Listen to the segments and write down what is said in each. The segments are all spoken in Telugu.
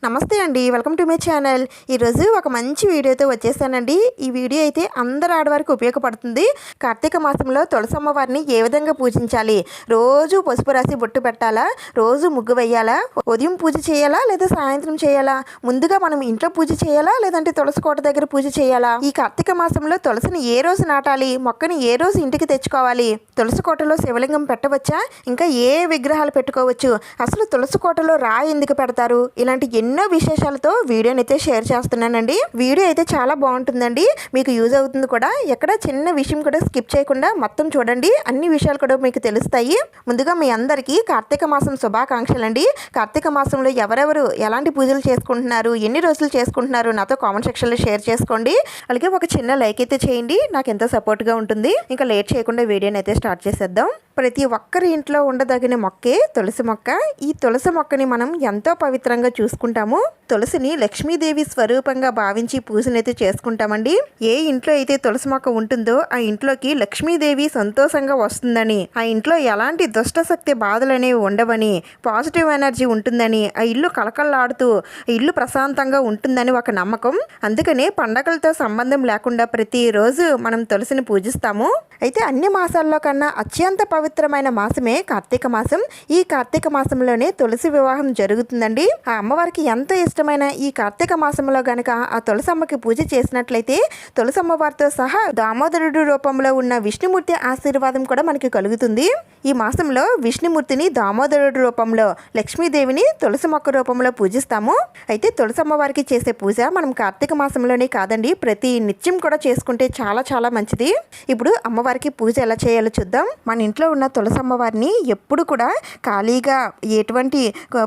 నమస్తే అండి, వెల్కమ్ టు మై ఛానల్. ఈరోజు ఒక మంచి వీడియోతో వచ్చేసానండి. ఈ వీడియో అయితే అందరు ఆడవారికి ఉపయోగపడుతుంది. కార్తీక మాసంలో తులసమ్మ వారిని ఏ విధంగా పూజించాలి, రోజు పసుపు రాసి బొట్టు పెట్టాలా, రోజు ముగ్గు వేయాలా, ఉదయం పూజ చేయాలా లేదా సాయంత్రం చేయాలా, ముందుగా మనం ఇంట్లో పూజ చేయాలా లేదంటే తులసి కోట దగ్గర పూజ చేయాలా, ఈ కార్తీక మాసంలో తులసిని ఏ రోజు నాటాలి, మొక్కని ఏ రోజు ఇంటికి తెచ్చుకోవాలి, తులసి కోటలో శివలింగం పెట్టవచ్చా, ఇంకా ఏ విగ్రహాలు పెట్టుకోవచ్చు, అసలు తులసి కోటలో రాయి ఎందుకు పెడతారు, ఇలాంటి ఎన్నో విశేషాలతో వీడియోని అయితే షేర్ చేస్తున్నానండి. వీడియో అయితే చాలా బాగుంటుందండి, మీకు యూజ్ అవుతుంది కూడా. ఎక్కడ చిన్న విషయం కూడా స్కిప్ చేయకుండా మొత్తం చూడండి, అన్ని విషయాలు కూడా మీకు తెలుస్తాయి. ముందుగా మీ అందరికీ కార్తీక మాసం శుభాకాంక్షలు అండి. కార్తీక మాసంలో ఎవరెవరు ఎలాంటి పూజలు చేసుకుంటున్నారు, ఎన్ని రోజులు చేసుకుంటున్నారు నాతో కామెంట్ సెక్షన్లో షేర్ చేసుకోండి. అలాగే ఒక చిన్న లైక్ అయితే చేయండి, నాకు ఎంతో సపోర్ట్గా ఉంటుంది. ఇంకా లేట్ చేయకుండా వీడియోని అయితే స్టార్ట్ చేసేద్దాం. ప్రతి ఒక్కరి ఇంట్లో ఉండదగిన మొక్కే తులసి మొక్క. ఈ తులసి మొక్కని మనం ఎంతో పవిత్రంగా చూసుకుంటాము. తులసిని లక్ష్మీదేవి స్వరూపంగా భావించి పూజనైతే చేసుకుంటామండి. ఏ ఇంట్లో అయితే తులసి మొక్క ఉంటుందో ఆ ఇంట్లోకి లక్ష్మీదేవి సంతోషంగా వస్తుందని, ఆ ఇంట్లో ఎలాంటి దుష్టశక్తి బాధలు అనేవి ఉండవని, పాజిటివ్ ఎనర్జీ ఉంటుందని, ఆ ఇల్లు కలకల్లాడుతూ ఇల్లు ప్రశాంతంగా ఉంటుందని ఒక నమ్మకం. అందుకనే పండగలతో సంబంధం లేకుండా ప్రతిరోజు మనం తులసిని పూజిస్తాము. అయితే అన్ని మాసాల్లో కన్నా అత్యంత పవిత్రమైన మాసమే కార్తీక మాసం. ఈ కార్తీక మాసంలోనే తులసి వివాహం జరుగుతుందండి. ఆ అమ్మవారికి ఎంతో ఇష్టమైన ఈ కార్తీక మాసంలో గనక ఆ తులసమ్మకి పూజ చేసినట్లయితే తులసమ్మవారితో సహా దామోదరుడు రూపంలో ఉన్న విష్ణుమూర్తి ఆశీర్వాదం కూడా మనకి కలుగుతుంది. ఈ మాసంలో విష్ణుమూర్తిని దామోదరుడు రూపంలో, లక్ష్మీదేవిని తులసి మొక్క రూపంలో పూజిస్తాము. అయితే తులసమ్మవారికి చేసే పూజ మనం కార్తీక మాసంలోనే కాదండి, ప్రతి నిత్యం కూడా చేసుకుంటే చాలా చాలా మంచిది. ఇప్పుడు అమ్మవారికి పూజ ఎలా చేయాలో చూద్దాం. మన ఇంట్లో ఉన్న తులసమ్మవారిని ఎప్పుడు కూడా ఖాళీగా ఎటువంటి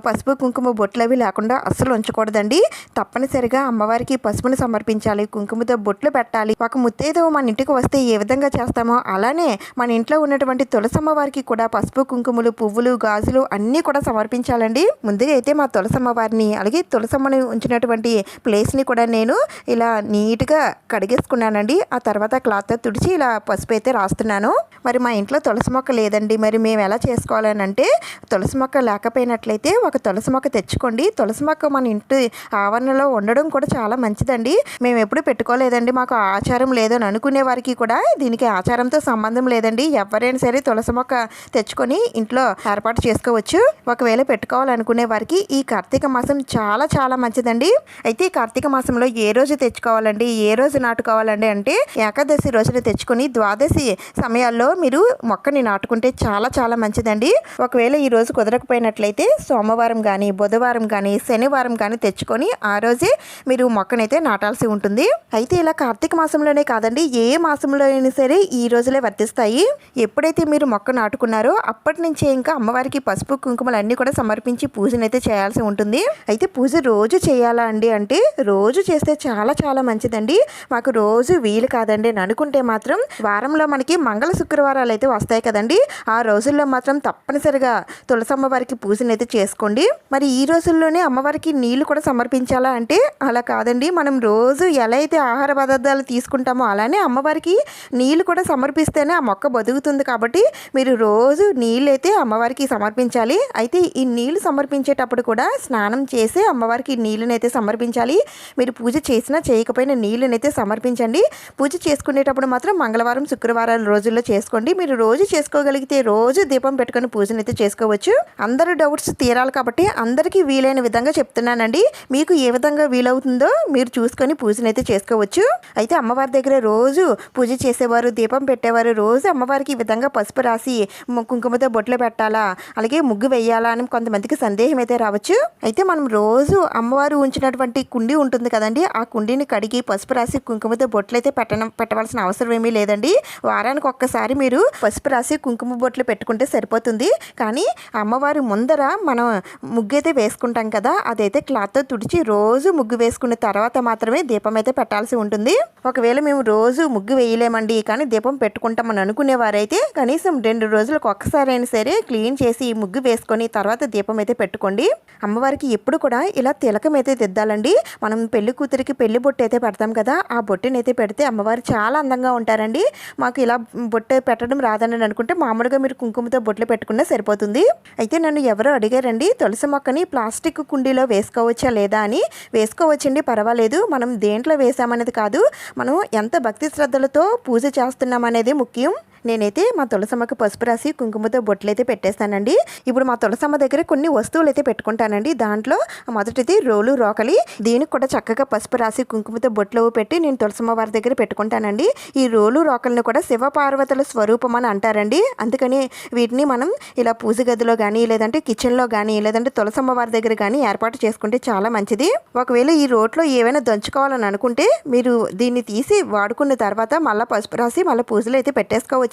పసుపు కుంకుమ బొట్లవి లేకుండా అస్సలు ఉంచకూడదండి. తప్పనిసరిగా అమ్మవారికి పసుపును సమర్పించాలి, కుంకుమతో బొట్లు పెట్టాలి. ఒక ముత్తైదువ మన ఇంటికి వస్తే ఏ విధంగా చేస్తామో అలానే మన ఇంట్లో ఉన్నటువంటి తులసమ్మవారికి కూడా పసుపు కుంకుమలు, పువ్వులు, గాజులు అన్నీ కూడా సమర్పించాలండి. ముందుగా అయితే మా తులసమ్మవారిని అలాగే తులసమ్మని ఉంచినటువంటి ప్లేస్ని కూడా నేను ఇలా నీట్గా కడిగేసుకున్నానండి. ఆ తర్వాత క్లాత్తో తుడిచి ఇలా పసుపు అయితే రాస్తున్నాను. మరి మా ఇంట్లో తులసి మొక్క లేదండి, మరి మేము ఎలా చేసుకోవాలని అంటే, తులసి మొక్క లేకపోయినట్లయితే ఒక తులసి మొక్క తెచ్చుకోండి. తులసి మొక్క మన ఇంటి ఆవరణలో ఉండడం కూడా చాలా మంచిదండి. మేము ఎప్పుడు పెట్టుకోలేదండి, మాకు ఆచారం లేదు అని అనుకునే వారికి కూడా దీనికి ఆచారంతో సంబంధం లేదండి. ఎవరైనా సరే తులసి మొక్క తెచ్చుకొని ఇంట్లో ఏర్పాటు చేసుకోవచ్చు. ఒకవేళ పెట్టుకోవాలనుకునే వారికి ఈ కార్తీక మాసం చాలా చాలా మంచిదండి. అయితే ఈ కార్తీక మాసంలో ఏ రోజు తెచ్చుకోవాలండి, ఏ రోజు నాటుకోవాలండి అంటే, ఏకాదశి రోజున తెచ్చుకొని ద్వాదశి సమయాల్లో మీరు మొక్కని నాటుకుంటే చాలా చాలా మంచిదండి. ఒకవేళ ఈ రోజు కుదరకపోయినట్లయితే సోమవారం కానీ, బుధవారం కానీ, శనివారం కానీ తెచ్చుకొని ఆ రోజే మీరు మొక్కనైతే నాటాల్సి ఉంటుంది. అయితే ఇలా కార్తీక మాసంలోనే కాదండి, ఏ మాసంలో అయినా సరే ఈ రోజులే వర్తిస్తాయి. ఎప్పుడైతే మీరు మొక్క నాటుకున్నారో అప్పటి నుంచే ఇంకా అమ్మవారికి పసుపు కుంకుమలు అన్నీ కూడా సమర్పించి పూజనైతే చేయాల్సి ఉంటుంది. అయితే పూజ రోజు చేయాలా అండి అంటే, రోజు చేస్తే చాలా చాలా మంచిదండి. మాకు రోజు వీలు కాదండి అని అనుకుంటే మాత్రం వారంలో మనకి మంగళ శుక్రవారాలు అయితే వస్తాయి కదండి, ఆ రోజుల్లో మాత్రం తప్పనిసరిగా తులసమ్మ వారికి పూజనైతే చేసుకోండి. మరి ఈ రోజుల్లోనే అమ్మవారికి నీళ్లు కూడా సమర్పించాలా అంటే అలా కాదండి. మనం రోజు ఎలా అయితే ఆహార పదార్థాలు తీసుకుంటామో అలానే అమ్మవారికి నీళ్లు కూడా సమర్పిస్తేనే ఆ మొక్క బతుకుతుంది. కాబట్టి మీరు రోజు నీళ్ళు అయితే అమ్మవారికి సమర్పించాలి. అయితే ఈ నీళ్లు సమర్పించేటప్పుడు కూడా స్నానం చేసి అమ్మవారికి నీళ్ళనైతే సమర్పించాలి. మీరు పూజ చేసినా చేయకపోయినా నీళ్ళనైతే సమర్పించండి. పూజ చేసుకునేటప్పుడు మాత్రం మంగళవారం, శుక్రవారాల రోజుల్లో చేసుకోండి. మీరు రోజు చేసుకోగలిగితే రోజు దీపం పెట్టుకొని పూజనైతే చేసుకోవచ్చు. అందరూ డౌట్స్ తీరాలి కాబట్టి అందరికీ వీలైన విధంగా చెప్తున్నానండి. మీకు ఏ విధంగా వీలవుతుందో మీరు చూసుకొని పూజనైతే చేసుకోవచ్చు. అయితే అమ్మవారి దగ్గర రోజు పూజ చేసేవారు, దీపం పెట్టేవారు రోజు అమ్మవారికి ఈ విధంగా పసుపు రాసి కుంకుమతో బొట్లు పెట్టాలా, అలాగే ముగ్గు వేయాలా అని కొంతమందికి సందేహం అయితే రావచ్చు. అయితే మనం రోజు అమ్మవారు ఉంచినటువంటి కుండీ ఉంటుంది కదండి, ఆ కుండీని కడిగి పసుపు రాసి కుంకుమతో బొట్లు అయితే పెట్టవలసిన అవసరం ఏమీ లేదండి. వారానికి ఒక్కసారి మీరు పసుపు రాసి కుంకుమ బొట్లు పెట్టుకుంటే సరిపోతుంది. కానీ అమ్మవారి ముందర మనం ముగ్గు అయితే వేసుకుంటాం కదా, అదైతే క్లాత్తో తుడిచి రోజు ముగ్గు వేసుకున్న తర్వాత మాత్రమే దీపం అయితే పెట్టాల్సి ఉంటుంది. ఒకవేళ మేము రోజు ముగ్గు వేయలేమండి కానీ దీపం పెట్టుకుంటామని అనుకునేవారైతే కనీసం 2 రోజులకు ఒక్కసారి అయినా సరే క్లీన్ చేసి ముగ్గు వేసుకొని తర్వాత దీపం అయితే పెట్టుకోండి. అమ్మవారికి ఎప్పుడు కూడా ఇలా తిలకం అయితే దిద్దాలండి. మనం పెళ్లి కూతురికి పెళ్లి బొట్టు అయితే పెడతాం కదా, ఆ బొట్టుని అయితే పెడితే అమ్మవారు చాలా అందంగా ఉంటారండి. మాకు ఇలా బొట్టు పెట్టడం రాదని అనుకుంటే మామూలుగా మీరు కుంకుమతో బొట్లు పెట్టుకున్నా సరిపోతుంది. అయితే నన్ను ఎవరో అడిగారండి, తులసి మొక్కని ప్లాస్టిక్ కుండీలో పూజలో వేసుకోవచ్చా లేదా అని. వేసుకోవచ్చండి, పర్వాలేదు. మనం దేంట్లో వేసామనేది కాదు, మనం ఎంత భక్తి శ్రద్ధలతో పూజ చేస్తున్నాం అనేది ముఖ్యం. నేనైతే మా తులసమ్మకి పసుపు రాసి కుంకుమతో బొట్లు అయితే పెట్టేస్తానండి. ఇప్పుడు మా తులసమ్మ దగ్గర కొన్ని వస్తువులు అయితే పెట్టుకుంటానండి. దాంట్లో మొదటిది రోలు రోకలి. దీనికి కూడా చక్కగా పసుపు రాసి కుంకుమతో బొట్లు పెట్టి నేను తులసమ్మ వారి దగ్గర పెట్టుకుంటానండి. ఈ రోలు రోకలిని కూడా శివపార్వతుల స్వరూపం అని అంటారండి. అందుకని వీటిని మనం ఇలా పూజ గదిలో కానీ, లేదంటే కిచెన్లో కానీ, లేదంటే తులసమ్మ వారి దగ్గర కానీ ఏర్పాటు చేసుకుంటే చాలా మంచిది. ఒకవేళ ఈ రోట్లో ఏవైనా దంచుకోవాలని అనుకుంటే మీరు దీన్ని తీసి వాడుకున్న తర్వాత మళ్ళీ పసుపు రాసి మళ్ళీ పూజలో అయితే పెట్టేసుకోవచ్చు.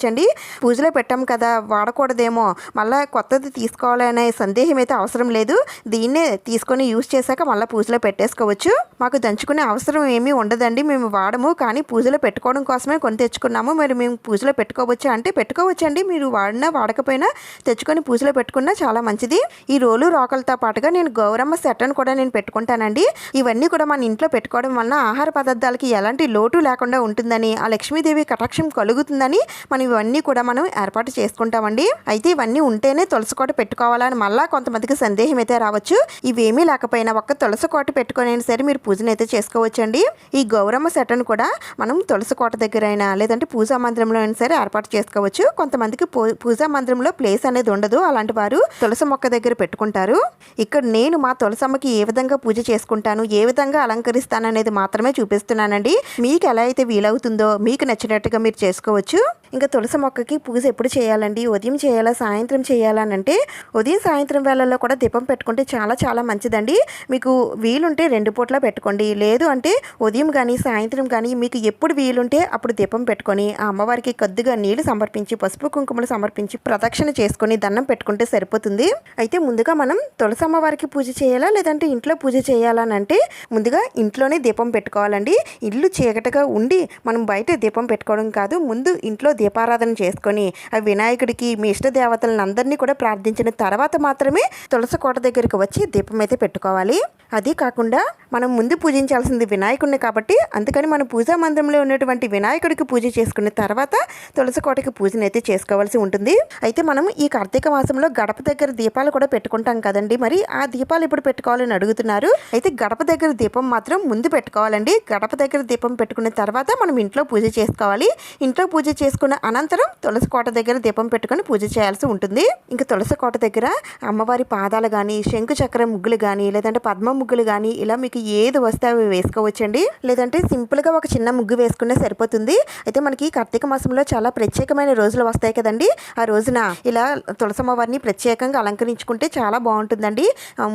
పూజలో పెట్టాం కదా, వాడకూడదేమో, మళ్ళీ కొత్తది తీసుకోవాలనే సందేహం అయితే అవసరం లేదు. దీన్నే తీసుకొని యూజ్ చేశాక మళ్ళీ పూజలో పెట్టేసుకోవచ్చు. మాకు దంచుకునే అవసరం ఏమీ ఉండదండి, మేము వాడము. కానీ పూజలో పెట్టుకోవడం కోసమే కొని తెచ్చుకున్నాము. మరి మేము పూజలో పెట్టుకోవచ్చా అంటే పెట్టుకోవచ్చండి. మీరు వాడినా వాడకపోయినా తెచ్చుకొని పూజలో పెట్టుకున్నా చాలా మంచిది. ఈ రోలు రోకలతో పాటుగా నేను గౌరమ్మ సెట్ను కూడా నేను పెట్టుకుంటానండి. ఇవన్నీ కూడా మన ఇంట్లో పెట్టుకోవడం వలన ఆహార పదార్థాలకి ఎలాంటి లోటు లేకుండా ఉంటుందని, ఆ లక్ష్మీదేవి కటాక్షం కలుగుతుందని మనం ఇవన్నీ కూడా మనం ఏర్పాటు చేసుకుంటామండి. అయితే ఇవన్నీ ఉంటేనే తులసి కోట పెట్టుకోవాలని మళ్ళీ కొంతమందికి సందేహం అయితే రావచ్చు. ఇవేమీ లేకపోయినా ఒక్క తులసి కోట పెట్టుకునైనా సరే మీరు పూజను అయితే చేసుకోవచ్చండి. ఈ గౌరమ్మ సెట్ను కూడా మనం తులసి కోట దగ్గర అయినా లేదంటే పూజా మందిరంలో అయినా సరే ఏర్పాటు చేసుకోవచ్చు. కొంతమందికి పూజా మందిరంలో ప్లేస్ అనేది ఉండదు, అలాంటి వారు తులసి మొక్క దగ్గర పెట్టుకుంటారు. ఇక్కడ నేను మా తులసమ్మకి ఏ విధంగా పూజ చేసుకుంటాను, ఏ విధంగా అలంకరిస్తాను అనేది మాత్రమే చూపిస్తున్నానండి. మీకు ఎలా అయితే వీలవుతుందో మీకు నచ్చినట్టుగా మీరు చేసుకోవచ్చు. ఇంకా తులసి మొక్కకి పూజ ఎప్పుడు చేయాలండి, ఉదయం చేయాలా సాయంత్రం చేయాలా అని అంటే ఉదయం సాయంత్రం వేళల్లో కూడా దీపం పెట్టుకుంటే చాలా చాలా మంచిదండి. మీకు వీలుంటే 2 పూట్ల పెట్టుకోండి, లేదు అంటే ఉదయం కానీ సాయంత్రం కానీ మీకు ఎప్పుడు వీలుంటే అప్పుడు దీపం పెట్టుకొని ఆ అమ్మవారికి కొద్దిగా నీళ్లు సమర్పించి పసుపు కుంకుమలు సమర్పించి ప్రదక్షిణ చేసుకొని దండం పెట్టుకుంటే సరిపోతుంది. అయితే ముందుగా మనం తులసి అమ్మవారికి పూజ చేయాలా లేదంటే ఇంట్లో పూజ చేయాలా అని అంటే ముందుగా ఇంట్లోనే దీపం పెట్టుకోవాలండి. ఇల్లు చీకటిగా ఉండి మనం బయట దీపం పెట్టుకోవడం కాదు, ముందు ఇంట్లో దీపారాధన చేసుకొని ఆ వినాయకుడికి మీ ఇష్ట దేవతలను అందరినీ కూడా ప్రార్థించిన తర్వాత మాత్రమే తులసి కోట దగ్గరికి వచ్చి దీపం అయితే పెట్టుకోవాలి. అది కాకుండా మనం ముందు పూజించాల్సింది వినాయకుడిని కాబట్టి అందుకని మన పూజా మందిరంలో ఉన్నటువంటి వినాయకుడికి పూజ చేసుకున్న తర్వాత తులసి కోటకి పూజను అయితే చేసుకోవాల్సి ఉంటుంది. అయితే మనం ఈ కార్తీక మాసంలో గడప దగ్గర దీపాలు కూడా పెట్టుకుంటాం కదండి, మరి ఆ దీపాలు ఎప్పుడు పెట్టుకోవాలని అడుగుతున్నారు. అయితే గడప దగ్గర దీపం మాత్రం ముందు పెట్టుకోవాలండి. గడప దగ్గర దీపం పెట్టుకున్న తర్వాత మనం ఇంట్లో పూజ చేసుకోవాలి. ఇంట్లో పూజ చేసుకున్న అనంతరం తులసి కోట దగ్గర దీపం పెట్టుకొని పూజ చేయాల్సి ఉంటుంది. ఇంకా తులసి కోట దగ్గర అమ్మవారి పాదాలు కానీ, శంకు చక్ర ముగ్గులు కానీ, లేదంటే పద్మ ముగ్గులు కానీ, ఇలా మీకు ఏది వస్తే అవి వేసుకోవచ్చండి. లేదంటే సింపుల్గా ఒక చిన్న ముగ్గు వేసుకునే సరిపోతుంది. అయితే మనకి కార్తీక మాసంలో చాలా ప్రత్యేకమైన రోజులు వస్తాయి కదండి, ఆ రోజున ఇలా తులసమ్మవారిని ప్రత్యేకంగా అలంకరించుకుంటే చాలా బాగుంటుందండి.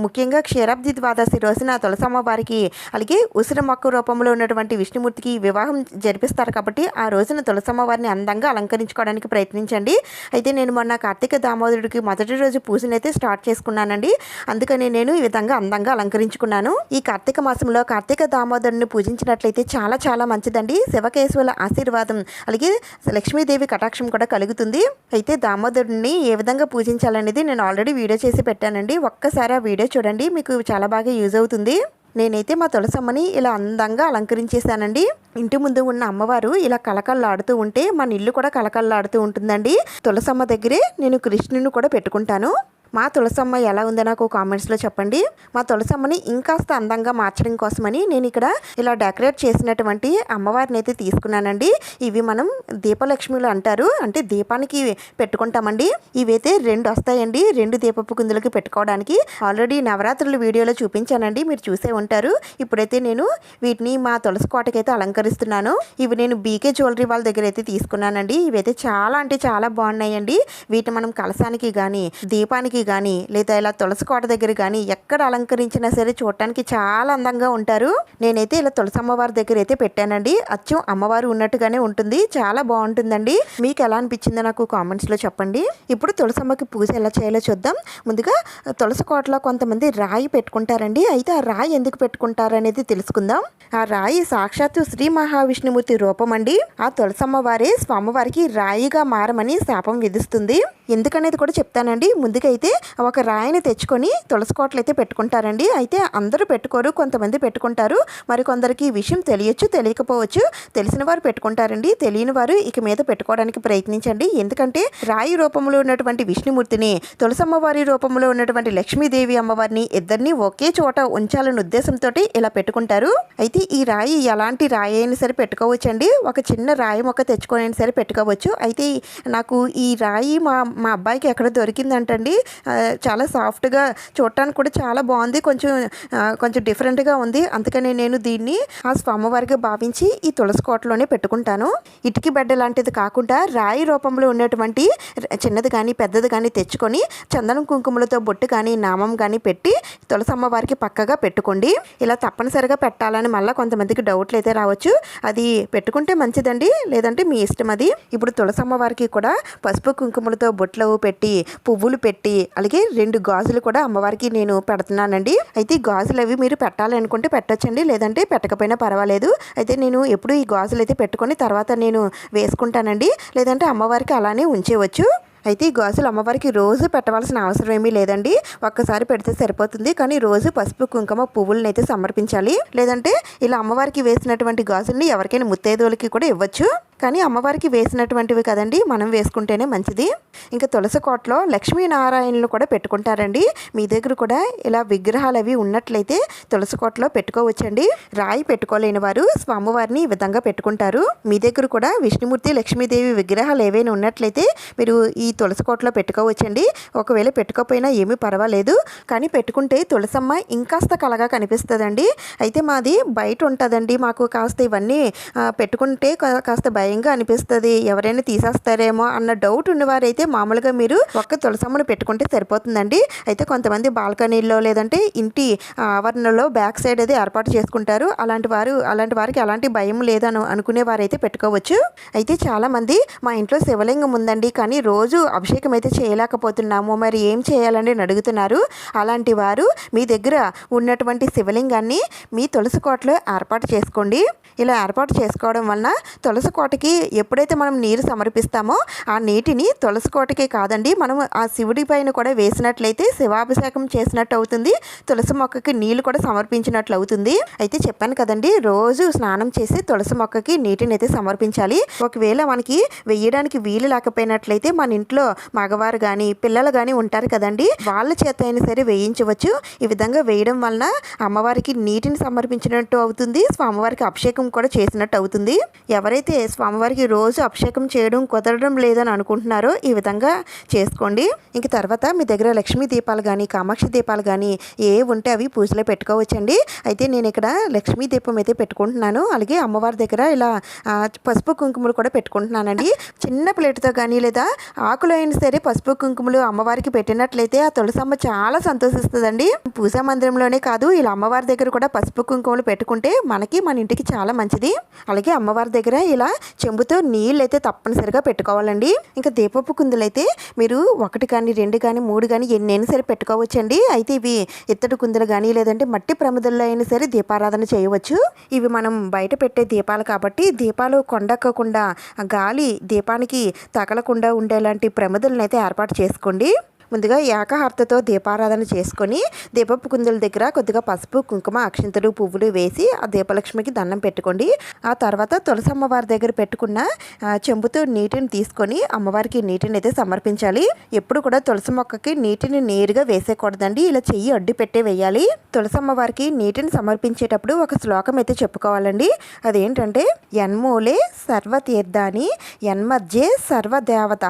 ముఖ్యంగా క్షీరాబ్ది ద్వాదశి రోజున తులసమ్మవారికి అలాగే ఉసిరి మొక్క రూపంలో ఉన్నటువంటి విష్ణుమూర్తికి వివాహం జరిపిస్తారు కాబట్టి ఆ రోజున తులసమ్మవారిని అందంగా అలంకరించుకోవడానికి ప్రయత్నించండి. అయితే నేను మొన్న కార్తీక దామోదరుడికి మొదటి రోజు పూజనైతే స్టార్ట్ చేసుకున్నానండి. అందుకని నేను ఈ విధంగా అందంగా అలంకరించుకున్నాను. ఈ కార్తీక మాసంలో కార్తీక దామోదరుని పూజించినట్లయితే చాలా చాలా మంచిదండి. శివకేశవుల ఆశీర్వాదం అలాగే లక్ష్మీదేవి కటాక్షం కూడా కలుగుతుంది. అయితే దామోదరుడిని ఏ విధంగా పూజించాలనేది నేను ఆల్రెడీ వీడియో చేసి పెట్టానండి. ఒక్కసారి ఆ వీడియో చూడండి, మీకు చాలా బాగా యూజ్ అవుతుంది. నేనైతే మా తులసమ్మని ఇలా అందంగా అలంకరించేశానండి. ఇంటి ముందు ఉన్న అమ్మవారు ఇలా కలకల్లాడుతూ ఉంటే మన ఇల్లు కూడా కలకల్లాడుతూ ఉంటుందండి. తులసమ్మ దగ్గరే నేను కృష్ణుని కూడా పెట్టుకుంటాను. మా తులసమ్మ ఎలా ఉందో నాకు కామెంట్స్లో చెప్పండి. మా తులసమ్మని ఇంకాస్త అందంగా మార్చడం కోసమని నేను ఇక్కడ ఇలా డెకరేట్ చేసినటువంటి అమ్మవారిని అయితే తీసుకున్నానండి. ఇవి మనం దీపలక్ష్మిలు అంటారు, అంటే దీపానికి పెట్టుకుంటామండి. ఇవైతే 2 వస్తాయండి, 2 దీపపు కుందులకి పెట్టుకోవడానికి. ఆల్రెడీ నవరాత్రుల వీడియోలో చూపించానండి, మీరు చూసే ఉంటారు. ఇప్పుడైతే నేను వీటిని మా తులసి కోటకైతే అలంకరిస్తున్నాను. ఇవి నేను బీకే జ్యువెలరీ వాళ్ళ దగ్గర అయితే తీసుకున్నానండి. ఇవైతే చాలా అంటే చాలా బాగున్నాయండి. వీటిని మనం కలసానికి కానీ, దీపానికి కానీ, లేదా ఇలా తులసి కోట దగ్గర కానీ ఎక్కడ అలంకరించినా సరే చూడటానికి చాలా అందంగా ఉంటారు. నేనైతే ఇలా తులసి అమ్మవారి దగ్గర అయితే పెట్టానండి. అచ్చం అమ్మవారు ఉన్నట్టుగానే ఉంటుంది, చాలా బాగుంటుందండి. మీకు ఎలా అనిపించిందో నాకు కామెంట్స్లో చెప్పండి. ఇప్పుడు తులసమ్మకి పూజ ఎలా చేయాలో చూద్దాం. ముందుగా తులసి కోటలో కొంతమంది రాయి పెట్టుకుంటారండి. అయితే ఆ రాయి ఎందుకు పెట్టుకుంటారు అనేది తెలుసుకుందాం. ఆ రాయి సాక్షాత్తు శ్రీ మహావిష్ణుమూర్తి రూపం అండి. ఆ తులసమ్మవారే స్వామివారికి రాయిగా మారమని శాపం విధిస్తుంది. ఎందుకనేది కూడా చెప్తానండి. ముందుకైతే అయితే ఒక రాయిని తెచ్చుకొని తులసి కోటలు అయితే పెట్టుకుంటారండి. అయితే అందరూ పెట్టుకోరు, కొంతమంది పెట్టుకుంటారు. మరి కొందరికి ఈ విషయం తెలియచ్చు, తెలియకపోవచ్చు. తెలిసిన వారు పెట్టుకుంటారండి, తెలియని వారు ఇక మీద పెట్టుకోవడానికి ప్రయత్నించండి. ఎందుకంటే రాయి రూపంలో ఉన్నటువంటి విష్ణుమూర్తిని, తులసమ్మవారి రూపంలో ఉన్నటువంటి లక్ష్మీదేవి అమ్మవారిని ఇద్దరిని ఒకే చోట ఉంచాలనే ఉద్దేశంతో ఇలా పెట్టుకుంటారు. అయితే ఈ రాయి ఎలాంటి రాయి అయినా సరే పెట్టుకోవచ్చండి. ఒక చిన్న రాయి మొక్క తెచ్చుకొని అయినా సరే పెట్టుకోవచ్చు. అయితే నాకు ఈ రాయి మా మా అబ్బాయికి ఎక్కడ దొరికిందంటండి. చాలా సాఫ్ట్గా, చూడటానికి కూడా చాలా బాగుంది, కొంచెం డిఫరెంట్గా ఉంది. అందుకని నేను దీన్ని ఆ స్వామివారిగా భావించి ఈ తులసి కోటలోనే పెట్టుకుంటాను. ఇటుకి బెడ్డ లాంటిది కాకుండా రాయి రూపంలో ఉన్నటువంటి చిన్నది కానీ పెద్దది కానీ తెచ్చుకొని చందనం కుంకుమలతో బొట్టు కానీ నామం కానీ పెట్టి తులసమ్మవారికి పక్కగా పెట్టుకోండి. ఇలా తప్పనిసరిగా పెట్టాలని మళ్ళీ కొంతమందికి డౌట్లు అయితే రావచ్చు. అది పెట్టుకుంటే మంచిదండి, లేదంటే మీ ఇష్టం అది. ఇప్పుడు తులసమ్మవారికి కూడా పసుపు కుంకుమలతో బొట్లు పెట్టి, పువ్వులు పెట్టి, అలాగే 2 గాజులు కూడా అమ్మవారికి నేను పెడుతున్నానండి. అయితే ఈ గాజులు అవి మీరు పెట్టాలనుకుంటే పెట్టొచ్చండి, లేదంటే పెట్టకపోయినా పర్వాలేదు. అయితే నేను ఎప్పుడు ఈ గాజులు అయితే పెట్టుకొని తర్వాత నేను వేసుకుంటానండి, లేదంటే అమ్మవారికి అలానే ఉంచేవచ్చు. అయితే ఈ గాజులు అమ్మవారికి రోజు పెట్టవలసిన అవసరం ఏమీ లేదండి, ఒక్కసారి పెడితే సరిపోతుంది. కానీ రోజు పసుపు కుంకుమ పువ్వులను అయితే సమర్పించాలి. లేదంటే ఇలా అమ్మవారికి వేసినటువంటి గాజుల్ని ఎవరికైనా ముత్తైదువులకి కూడా ఇవ్వచ్చు. కానీ అమ్మవారికి వేసినటువంటివి కదండి, మనం వేసుకుంటేనే మంచిది. ఇంకా తులసి కోటలో లక్ష్మీనారాయణలు కూడా పెట్టుకుంటారండి. మీ దగ్గర కూడా ఇలా విగ్రహాలు అవి ఉన్నట్లయితే తులసి కోటలో పెట్టుకోవచ్చండి. రాయి పెట్టుకోలేని వారు స్వామివారిని ఈ విధంగా పెట్టుకుంటారు. మీ దగ్గర కూడా విష్ణుమూర్తి, లక్ష్మీదేవి విగ్రహాలు ఏవైనా ఉన్నట్లయితే మీరు ఈ తులసి కోటలో పెట్టుకోవచ్చండి. ఒకవేళ పెట్టుకోకపోయినా ఏమీ పర్వాలేదు, కానీ పెట్టుకుంటే తులసమ్మ ఇంకాస్త కలగా కనిపిస్తుందండి. అయితే మాది బయట ఉంటుందండి, మాకు కాస్త ఇవన్నీ పెట్టుకుంటే కాస్త భయంగా అనిపిస్తుంది, ఎవరైనా తీసేస్తారేమో అన్న డౌట్ ఉన్నవారైతే మామూలుగా మీరు ఒక్క తులసమ్మను పెట్టుకుంటే సరిపోతుందండి. అయితే కొంతమంది బాల్కనీల్లో లేదంటే ఇంటి ఆవరణలో బ్యాక్ సైడ్ అది ఏర్పాటు చేసుకుంటారు. అలాంటి వారికి అలాంటి భయం లేదని అనుకునేవారైతే పెట్టుకోవచ్చు. అయితే చాలామంది మా ఇంట్లో శివలింగం ఉందండి, కానీ రోజు అభిషేకం అయితే చేయలేకపోతున్నాము, మరి ఏం చేయాలని అడుగుతున్నారు. అలాంటి వారు మీ దగ్గర ఉన్నటువంటి శివలింగాన్ని మీ తులసి కోటలో ఏర్పాటు చేసుకోండి. ఇలా ఏర్పాటు చేసుకోవడం వలన తులసి కోటకి ఎప్పుడైతే మనం నీరు సమర్పిస్తామో ఆ నీటిని తులసి కోటకే కాదండి, మనం ఆ శివుడి పైన కూడా వేసినట్లయితే శివాభిషేకం చేసినట్టు అవుతుంది, తులసి మొక్కకి నీళ్లు కూడా సమర్పించినట్లు అవుతుంది. అయితే చెప్పాను కదండి, రోజు స్నానం చేసి తులసి మొక్కకి నీటిని అయితే సమర్పించాలి. ఒకవేళ మనకి వేయడానికి వీలు లేకపోయినట్లయితే మన ఇంట్లో మగవారు కానీ పిల్లలు కానీ ఉంటారు కదండి, వాళ్ళ చేత అయినా సరే వేయించవచ్చు. ఈ విధంగా వేయడం వలన అమ్మవారికి నీటిని సమర్పించినట్టు అవుతుంది, స్వామివారికి అభిషేకం కూడా చేసినట్టు అవుతుంది. ఎవరైతే స్వామివారికి రోజు అభిషేకం చేయడం కుదరడం లేదని అనుకుంటున్నారో ఈ విధంగా చేసుకోండి. ఇంక తర్వాత మీ దగ్గర లక్ష్మీ దీపాలు కానీ కామాక్షి దీపాలు కానీ ఏ ఉంటే అవి పూజలో పెట్టుకోవచ్చండి. అయితే నేను ఇక్కడ లక్ష్మీ దీపం అయితే పెట్టుకుంటున్నాను, అలాగే అమ్మవారి దగ్గర ఇలా పసుపు కుంకుమలు కూడా పెట్టుకుంటున్నానండి. చిన్న ప్లేట్తో కానీ లేదా ఆకులు అయినా సరే పసుపు కుంకుమలు అమ్మవారికి పెట్టినట్లయితే ఆ తులసమ్మ చాలా సంతోషిస్తుందండి. పూజా మందిరంలోనే కాదు, ఇలా అమ్మవారి దగ్గర కూడా పసుపు కుంకుమలు పెట్టుకుంటే మనకి మన ఇంటికి చాలా మంచిది. అలాగే అమ్మవారి దగ్గర ఇలా చెంబుతో నీళ్ళు అయితే తప్పనిసరిగా పెట్టుకోవాలండి. ఇంకా దీపపు కుందులు అయితే మీరు 1 కానీ 2 కానీ 3 కానీ ఎన్నైనా సరే పెట్టుకోవచ్చండి. అయితే ఇవి ఇత్తడి కుందులు కానీ లేదంటే మట్టి ప్రమిదల్లో అయినా సరే దీపారాధన చేయవచ్చు. ఇవి మనం బయట పెట్టే దీపాలు కాబట్టి దీపాలు కొండెక్కకుండా గాలి దీపానికి తగలకుండా ఉండేలాంటి ప్రమిదలను అయితే ఏర్పాటు చేసుకోండి. ముందుగా ఏకహారతతో దీపారాధన చేసుకొని దీపపు కుందుల దగ్గర కొద్దిగా పసుపు కుంకుమ అక్షింతలు పువ్వులు వేసి ఆ దీపలక్ష్మికి దండం పెట్టుకోండి. ఆ తర్వాత తులసి అమ్మవారి దగ్గర పెట్టుకున్న చెంబుతో నీటిని తీసుకొని అమ్మవారికి నీటిని అయితే సమర్పించాలి. ఎప్పుడు కూడా తులసి మొక్కకి నీటిని నేరుగా వేసేయకూడదండి, ఇలా చెయ్యి అడ్డు పెట్టే వేయాలి. తులసి అమ్మవారికి నీటిని సమర్పించేటప్పుడు ఒక శ్లోకం అయితే చెప్పుకోవాలండి. అదేంటంటే యన్మూలే సర్వతీర్థాని యన్మధ్యే సర్వదేవత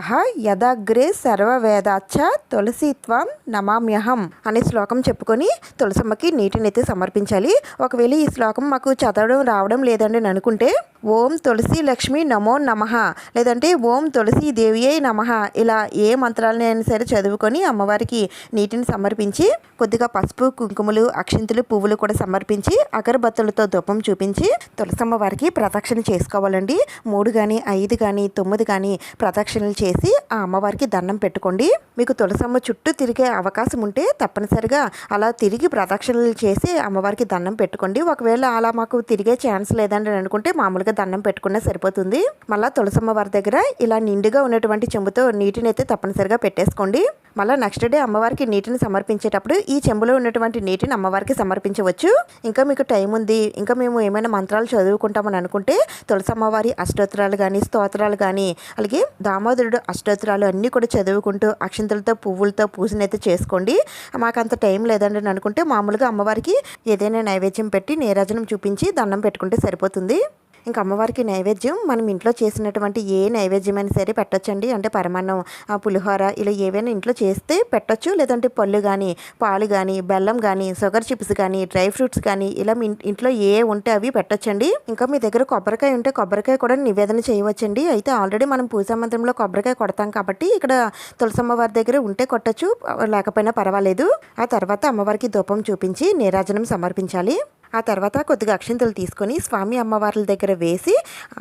యదాగ్రే సర్వవేదాచ్చ తులసిత్వం నమామ్యహం అనే శ్లోకం చెప్పుకొని తులసమ్మకి నీటిని అయితే సమర్పించాలి. ఒకవేళ ఈ శ్లోకం మాకు చదవడం రావడం లేదండి అని అనుకుంటే ఓం తులసి లక్ష్మి నమో నమః లేదంటే ఓం తులసి దేవియే నమః ఇలా ఏ మంత్రాలని అయినా సరే చదువుకొని అమ్మవారికి నీటిని సమర్పించి కొద్దిగా పసుపు కుంకుమలు అక్షింతలు పువ్వులు కూడా సమర్పించి అగరబత్తులతో ధూపం చూపించి తులసమ్మ వారికి ప్రదక్షిణ చేసుకోవాలండి. 3 కానీ 5 కానీ 9 కానీ ప్రదక్షిణలు చేసి ఆ అమ్మవారికి దండం పెట్టుకోండి. మీకు తులసమ్మ చుట్టూ తిరిగే అవకాశం ఉంటే తప్పనిసరిగా అలా తిరిగి ప్రదక్షిణలు చేసి అమ్మవారికి దండం పెట్టుకోండి. ఒకవేళ అలా మాకు తిరిగే ఛాన్స్ లేదండి అనుకుంటే మామూలుగా తప్పనిసరిగా దండం పెట్టుకున్నా సరిపోతుంది. మళ్ళీ తులసమ్మ వారి దగ్గర ఇలా నిండుగా ఉన్నటువంటి చెంబుతో నీటిని అయితే తప్పనిసరిగా పెట్టేసుకోండి. మళ్ళీ నెక్స్ట్ డే అమ్మవారికి నీటిని సమర్పించేటప్పుడు ఈ చెంబులో ఉన్నటువంటి నీటిని అమ్మవారికి సమర్పించవచ్చు. ఇంకా మీకు టైం ఉంది, ఇంకా మేము ఏమైనా మంత్రాలు చదువుకుంటామని అనుకుంటే తులసమ్మవారి అష్టోత్తరాలు కానీ స్తోత్రాలు కానీ అలాగే దామోదరుడు అష్టోత్తరాలు అన్నీ కూడా చదువుకుంటూ అక్షింతలతో పువ్వులతో పూజనైతే చేసుకోండి. మాకు అంత టైం లేదండి అని అనుకుంటే మామూలుగా అమ్మవారికి ఏదైనా నైవేద్యం పెట్టి నీరాజనం చూపించి దండం పెట్టుకుంటే సరిపోతుంది. ఇంకా అమ్మవారికి నైవేద్యం మనం ఇంట్లో చేసినటువంటి ఏ నైవేద్యమైనా సరే పెట్టొచ్చండి. అంటే పరమాన్నం, పులిహోర ఇలా ఏవైనా ఇంట్లో చేస్తే పెట్టొచ్చు. లేదంటే పళ్ళు కానీ, పాలు కానీ, బెల్లం కానీ, షుగర్ చిప్స్ కానీ, డ్రై ఫ్రూట్స్ కానీ ఇలా మీ ఇంట్లో ఏ ఉంటే అవి పెట్టొచ్చండి. ఇంకా మీ దగ్గర కొబ్బరికాయ ఉంటే కొబ్బరికాయ కూడా నివేదన చేయవచ్చండి. అయితే ఆల్రెడీ మనం పూజా మందిరంలో కొబ్బరికాయ కొడతాం కాబట్టి ఇక్కడ తులసమ్మ వారి దగ్గర ఉంటే కొట్టచ్చు, లేకపోయినా పర్వాలేదు. ఆ తర్వాత అమ్మవారికి ధూపం చూపించి నీరాజనం సమర్పించాలి. ఆ తర్వాత కొద్దిగా అక్షింతలు తీసుకొని స్వామి అమ్మవార్ల దగ్గర వేసి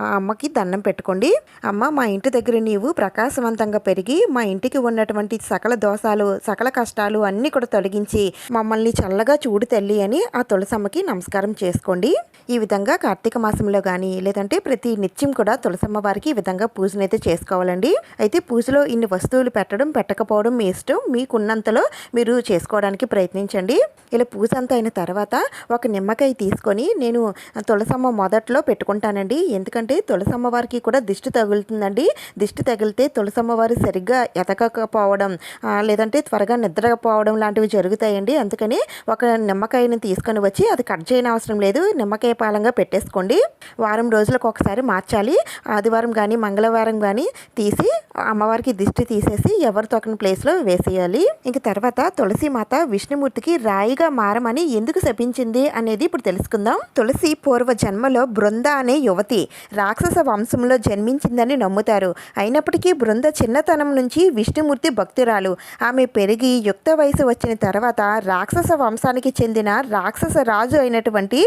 ఆ అమ్మకి దండం పెట్టుకోండి. అమ్మ, మా ఇంటి దగ్గర నీవు ప్రకాశవంతంగా పెరిగి మా ఇంటికి ఉన్నటువంటి సకల దోషాలు, సకల కష్టాలు అన్నీ కూడా తొలగించి మమ్మల్ని చల్లగా చూడు తల్లి అని ఆ తులసమ్మకి నమస్కారం చేసుకోండి. ఈ విధంగా కార్తీక మాసంలో కానీ లేదంటే ప్రతి నిత్యం కూడా తులసమ్మ వారికి ఈ విధంగా పూజనైతే చేసుకోవాలండి. అయితే పూజలో ఇన్ని వస్తువులు పెట్టడం పెట్టకపోవడం మీ ఇష్టం, మీకున్నంతలో మీరు చేసుకోవడానికి ప్రయత్నించండి. ఇలా పూజ అంతా అయిన తర్వాత ఒక నిమ్మకాయ తీసుకొని నేను తులసమ్మ మొదట్లో పెట్టుకుంటానండి. ఎందుకంటే తులసమ్మ వారికి కూడా దిష్టి తగులుతుందండి. దిష్టి తగిలితే తులసమ్మ వారు సరిగ్గా ఎతకకపోవడం లేదంటే త్వరగా నిద్రపోవడం లాంటివి జరుగుతాయండి. అందుకని ఒక నిమ్మకాయని తీసుకొని వచ్చి అది కట్ చేయని అవసరం లేదు, నిమ్మకాయ పాలంగా పెట్టేసుకోండి. వారం రోజులకు ఒకసారి మార్చాలి. ఆదివారం కానీ మంగళవారం కానీ తీసి అమ్మవారికి దిష్టి తీసేసి ఎవరు తొక్కని ప్లేస్లో వేసేయాలి. ఇంక తర్వాత తులసి మాత విష్ణుమూర్తికి రాయిగా మారమని ఎందుకు శపించింది అనేది ఇప్పుడు తెలుసుకుందాం. తులసి పూర్వ జన్మలో బృంద అనే యువతి రాక్షస వంశంలో జన్మించిందని నమ్ముతారు. అయినప్పటికీ బృంద చిన్నతనం నుంచి విష్ణుమూర్తి భక్తురాలు. ఆమె పెరిగి యుక్త వయసు వచ్చిన తర్వాత రాక్షస వంశానికి చెందిన రాక్షస రాజు అయినటువంటి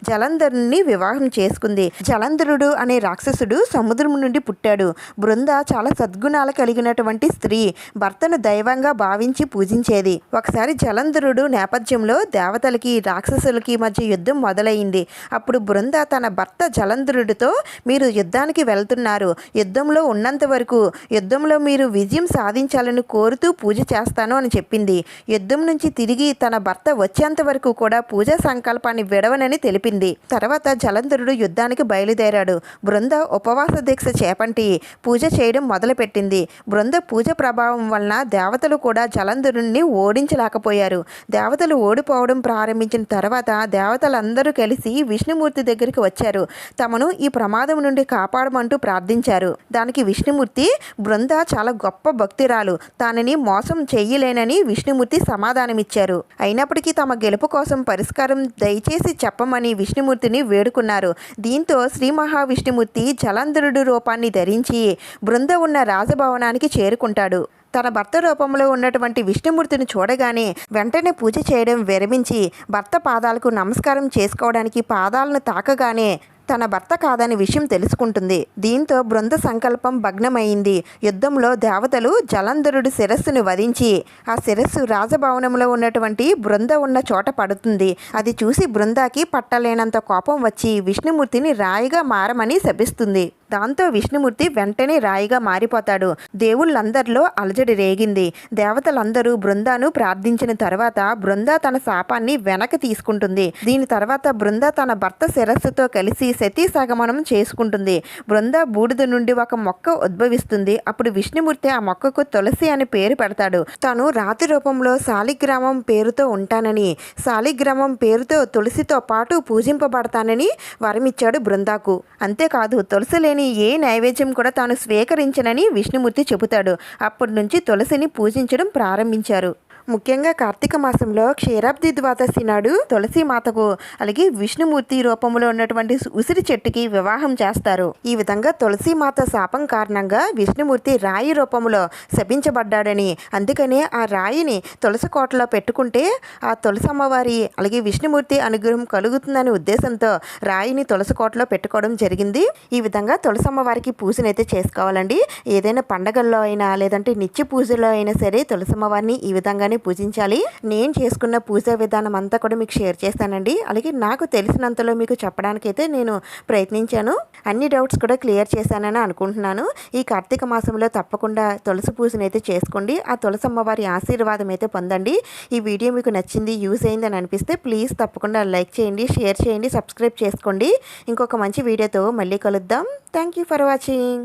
జలంధరుని వివాహం చేసుకుంది. జలంధరుడు అనే రాక్షసుడు సముద్రం నుండి పుట్టాడు. బృంద చాలా సద్గుణాలు కలిగినటువంటి స్త్రీ, భర్తను దైవంగా భావించి పూజించేది. ఒకసారి జలంధరుడు నేపథ్యంలో దేవతలకి రాక్షసులకి మధ్య యుద్ధం మొదలైంది. అప్పుడు బృంద తన భర్త జలంధరుడితో, మీరు యుద్ధానికి వెళ్తున్నారు, యుద్ధంలో ఉన్నంత వరకు యుద్ధంలో మీరు విజయం సాధించాలని కోరుతూ పూజ చేస్తాను అని చెప్పింది. యుద్ధం నుంచి తిరిగి తన భర్త వచ్చేంత వరకు కూడా పూజా సంకల్పాన్ని విడవనని తెలిపింది. తర్వాత జలంధరుడు యుద్ధానికి బయలుదేరాడు. బృంద ఉపవాస దీక్ష చేపట్టి పూజ చేయడం మొదలుపెట్టింది. బృంద పూజ ప్రభావం వలన దేవతలు కూడా జలంధరుడిని ఓడించలేకపోయారు. దేవతలు ఓడిపోవడం ప్రారంభించిన తర్వాత దేవతలందరూ కలిసి విష్ణుమూర్తి దగ్గరికి వచ్చారు. తమను ఈ ప్రమాదం నుండి కాపాడమంటూ ప్రార్థించారు. దానికి విష్ణుమూర్తి, బృంద చాలా గొప్ప భక్తురాలు, తానని మోసం చెయ్యలేనని విష్ణుమూర్తి సమాధానమిచ్చారు. అయినప్పటికీ తమ గెలుపు కోసం పరిష్కారం దయచేసి చెప్పమని విష్ణుమూర్తిని వేడుకున్నారు. దీంతో శ్రీ మహావిష్ణుమూర్తి జలంధరుడు రూపాన్ని ధరించి బృంద ఉన్న రాజభవనానికి చేరుకుంటాడు. తన భర్త రూపంలో ఉన్నటువంటి విష్ణుమూర్తిని చూడగానే వెంటనే పూజ చేయడం విరమించి భర్త పాదాలకు నమస్కారం చేసుకోవడానికి పాదాలను తాకగానే తన భర్త కాదని విషయం తెలుసుకుంటుంది. దీంతో బృంద సంకల్పం భగ్నమైంది. యుద్ధంలో దేవతలు జలంధరుడి శిరస్సును వధించి ఆ శిరస్సు రాజభవనంలో ఉన్నటువంటి బృంద ఉన్న చోట పడుతుంది. అది చూసి బృందాకి పట్టలేనంత కోపం వచ్చి విష్ణుమూర్తిని రాయిగా మారమని శపిస్తుంది. దాంతో విష్ణుమూర్తి వెంటనే రాయిగా మారిపోతాడు. దేవుళ్ళందరిలో అలజడి రేగింది. దేవతలందరూ బృందాను ప్రార్థించిన తర్వాత బృంద తన శాపాన్ని వెనక్కి తీసుకుంటుంది. దీని తర్వాత బృంద తన భర్త శిరస్సుతో కలిసి సతీ సగమనం చేసుకుంటుంది. బృంద బూడిద నుండి ఒక మొక్క ఉద్భవిస్తుంది. అప్పుడు విష్ణుమూర్తి ఆ మొక్కకు తులసి అని పేరు పెడతాడు. తాను రాతి రూపంలో శాలిగ్రామం పేరుతో ఉంటానని, శాలిగ్రామం పేరుతో తులసితో పాటు పూజింపబడతానని వరమిచ్చాడు బృందాకు. అంతేకాదు తులసి లేని ఏ నైవేద్యం కూడా తాను స్వీకరించనని విష్ణుమూర్తి చెబుతాడు. అప్పటి నుంచి తులసిని పూజించడం ప్రారంభించారు. ముఖ్యంగా కార్తీక మాసంలో క్షీరాబ్ది ద్వాదశి నాడు తులసి మాతకు అలాగే విష్ణుమూర్తి రూపంలో ఉన్నటువంటి ఉసిరి చెట్టుకి వివాహం చేస్తారు. ఈ విధంగా తులసి మాత శాపం కారణంగా విష్ణుమూర్తి రాయి రూపంలో శపించబడ్డాడని, అందుకనే ఆ రాయిని తులసి కోటలో పెట్టుకుంటే ఆ తులసి అమ్మవారి అలాగే విష్ణుమూర్తి అనుగ్రహం కలుగుతుందనే ఉద్దేశంతో రాయిని తులసి కోటలో పెట్టుకోవడం జరిగింది. ఈ విధంగా తులసి అమ్మవారికి పూజనైతే చేసుకోవాలండి. ఏదైనా పండగల్లో అయినా లేదంటే నిత్య పూజలో అయినా సరే తులసి అమ్మవారిని ఈ విధంగానే విధంగానే పూజించాలి. నేను చేసుకున్న పూజా విధానం అంతా కూడా మీకు షేర్ చేస్తానండి. అలాగే నాకు తెలిసినంతలో మీకు చెప్పడానికైతే నేను ప్రయత్నించాను. అన్ని డౌట్స్ కూడా క్లియర్ చేశానని అనుకుంటున్నాను. ఈ కార్తీక మాసంలో తప్పకుండా తులసి పూజనైతే చేసుకోండి. ఆ తులసి అమ్మవారి ఆశీర్వాదం అయితే పొందండి. ఈ వీడియో మీకు నచ్చింది, యూజ్ అయిందని అనిపిస్తే ప్లీజ్ తప్పకుండా లైక్ చేయండి, షేర్ చేయండి, సబ్స్క్రైబ్ చేసుకోండి. ఇంకొక మంచి వీడియోతో మళ్ళీ కలుద్దాం. Thank you for watching.